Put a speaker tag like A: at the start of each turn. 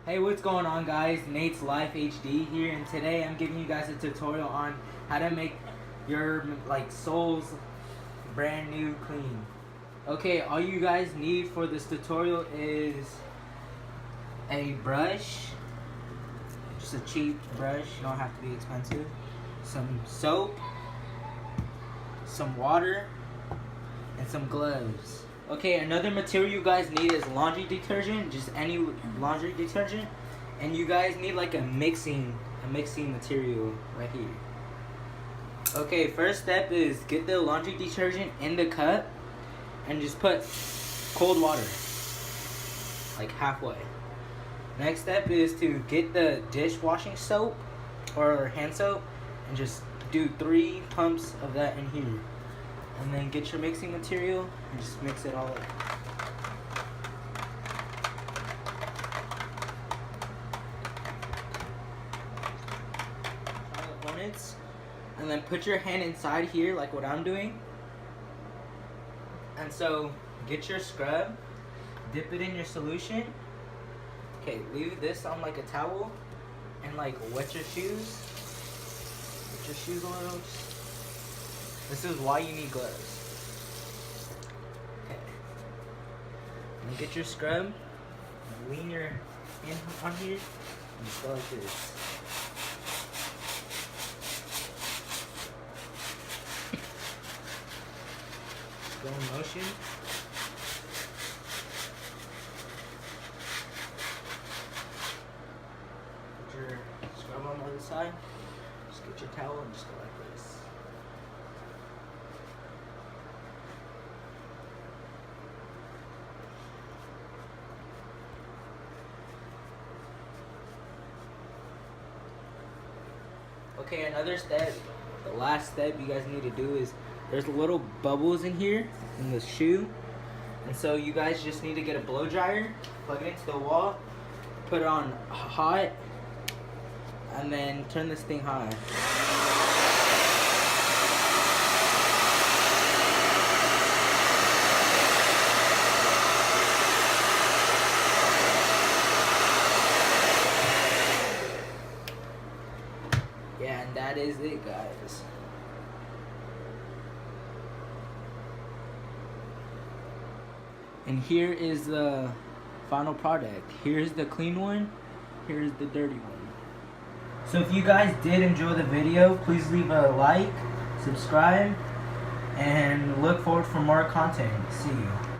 A: Hey, what's going on, guys? Nate's Life HD here, and today I'm giving you guys a tutorial on how to make your soles brand new clean. Okay, all you guys need for this tutorial is a brush, just a cheap brush, you don't have to be expensive, some soap, some water, and some gloves. Okay, another material you guys need is laundry detergent, just any laundry detergent, and you guys need like a mixing material right here. Okay, first step is get the laundry detergent in the cup and just put cold water, like halfway. Next step is to get the dishwashing soap or hand soap and just do 3 pumps of that in here. And then get your mixing material and just mix it all up. Components, and then put your hand inside here like what I'm doing. And so get your scrub, dip it in your solution. Okay, leave this on like a towel and like wet your shoes. Wet your shoes a little. This is why you need gloves. Okay. And get your scrub, lean your hand on here, and just go like this. Go in motion. Put your scrub on the other side. Just get your towel and just go like this. Okay, another step, the last step you guys need to do is there's little bubbles in here in the shoe, and so you guys just need to get a blow dryer, plug it into the wall, put it on hot, and then turn this thing high. Yeah, and that is it, guys. And here is the final product. Here's the clean one, here's the dirty one. So if you guys did enjoy the video, please leave a like, subscribe, and look forward for more content. See you.